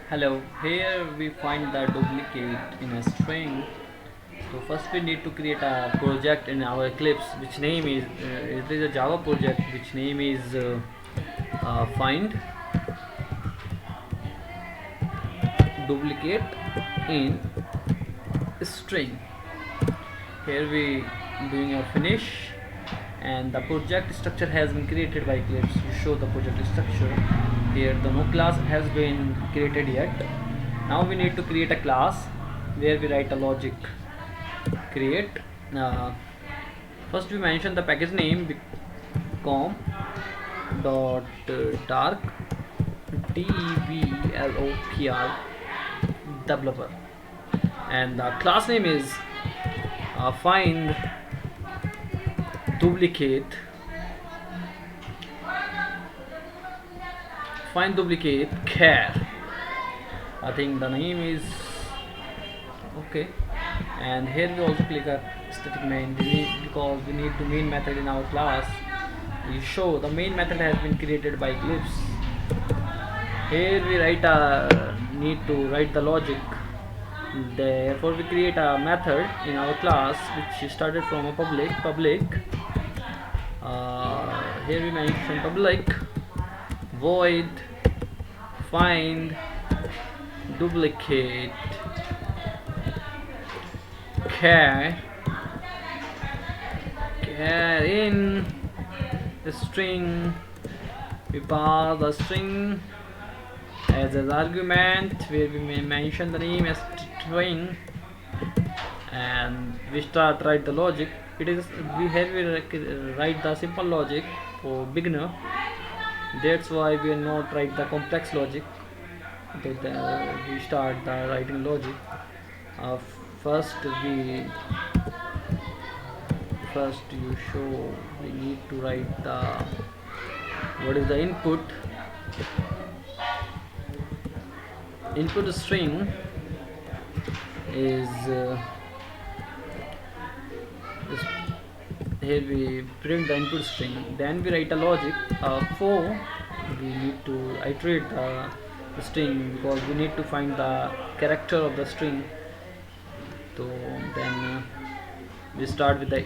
Hello, here we find the duplicate in a string. So first we need to create a project in our Eclipse which name is, it is a Java project which name is find duplicate in string. Here we doing a finish and the project structure has been created by Eclipse to show the project structure. Here the no class has been created yet. Now we need to create a class where we write a logic create. uh, First we mention the package name com dot dark developer developer, and the class name is find duplicate char. I think the name is okay. And here we also click a static main because we need the main method in our class. We show the main method has been created by Eclipse. Here we need to write the logic. Therefore we create a method in our class which started from a public. Here we mention public void find duplicate char in the string. We pass the string as an argument where we may mention the name as string, and we start write the logic. It is we here we write the simple logic for beginner. That's why we will not write the complex logic. We start the writing logic. uh, first we first you show we need to write the what is the input string is here we print the input string, then we write a logic for we need to iterate the string because we need to find the character of the string. So then we start with the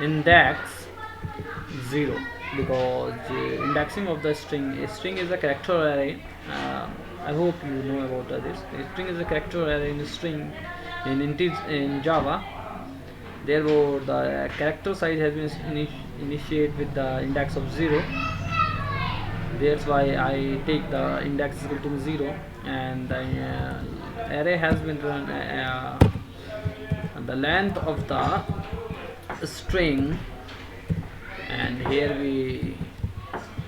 index 0 because indexing of the string. A string is a character array. I hope you know about this. A string is a character array in a string in Java. Therefore, the character size has been initiated with the index of 0. That's why I take the index is equal to 0, and the array has been run. The length of the string, and here we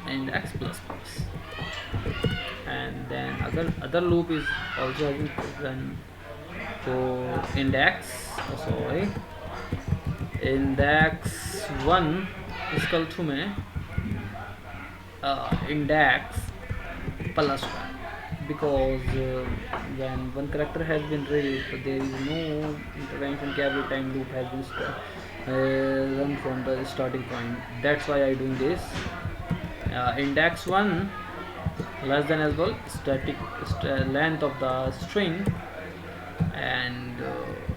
index plus plus, and then other loop is also having run for index 1 is equal to index plus 1 because when one character has been raised there is no intervention. Every time loop has been run from the starting point. That's why I doing this. Index 1 less than as well static length of the string, and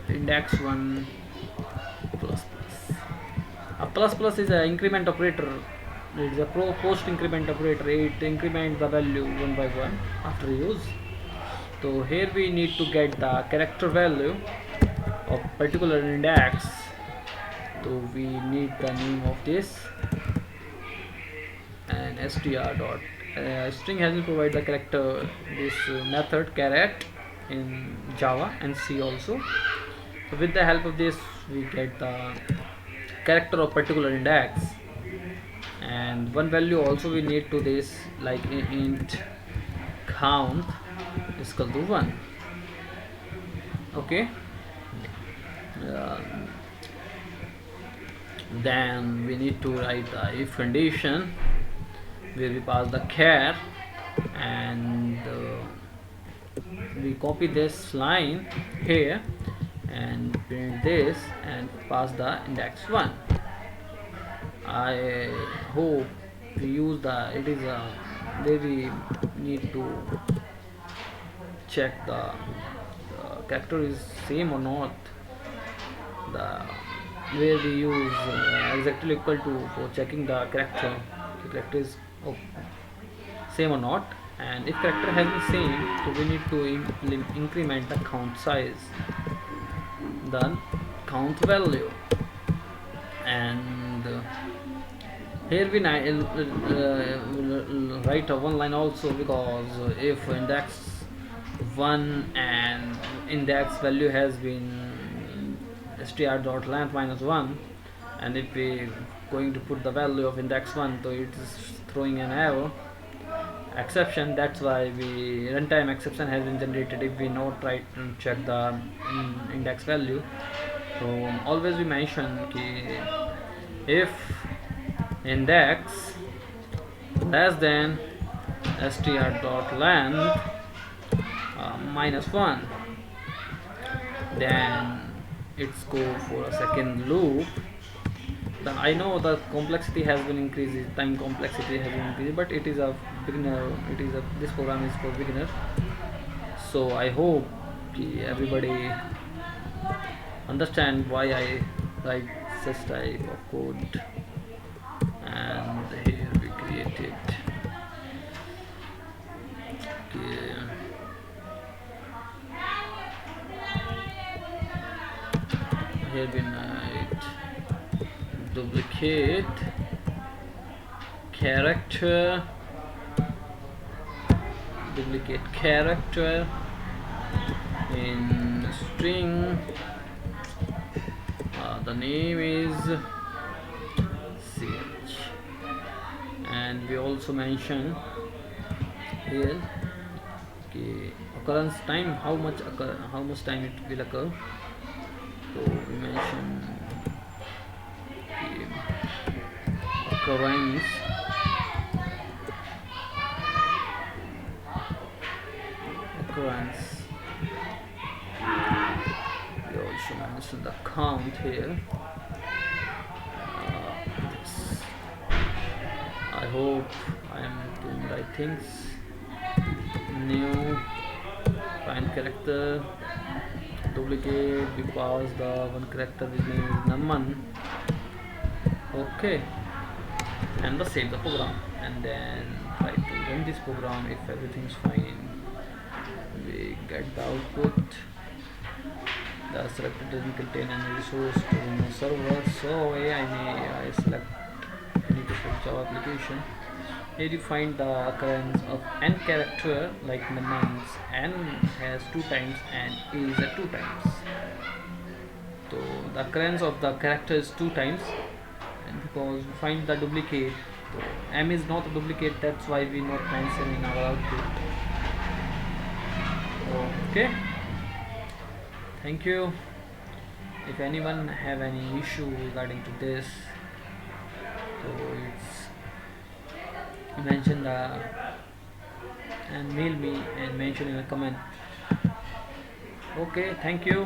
index 1 plus plus. A plus plus is an increment operator. It is a post increment operator. It increments the value one by one after use. So here we need to get the character value of particular index. So we need the name of this, and str dot string has been provided the character this method caret in Java and C also. So with the help of this we get the character of particular index, and one value also we need to this like int count is equal to 1. Okay. uh, then we need to write the if condition where we pass the char, and we copy this line here and print this and pass the index 1. I hope we use the it is a very need to check the character is same or not. The where we use exactly equal to for checking the character is oh, same or not. And if character has the same, so we need to increment the count size, then count value. And here we write a one line also, because if index 1 and index value has been str dot length minus 1, and if we going to put the value of index 1, so it is throwing an error exception. That's why we runtime exception has been generated if we not try to check the index value. So always we mention ki if index less than str dot length minus 1, then it's go for a second loop. Then I know the complexity has been increased, time complexity has been increased, but it is a beginner, this program is for beginner. So I hope everybody understand why I write such type of code. And here we created okay. Here we write duplicate character in string. The name is ch, and we also mention here occurrence time, how much time it will occur. So we mention occurrence we also mention the count here. This. I hope I am doing right things. New find character, duplicate, we pass the one character with name is Naman. Okay, and the save the program, and then try to run this program. If everything's fine, we get the output. The selected doesn't contain any resource to run the server, so I select any different Java application. Here you find the occurrence of n character, like Naman's n has 2 times and a is at 2 times. So the occurrence of the character is 2 times, and because we find the duplicate, so m is not a duplicate, that's why we not mention in our output. Okay, thank you. If anyone have any issue regarding to this, so it's mention the and mail me and mention in a comment. Okay, thank you.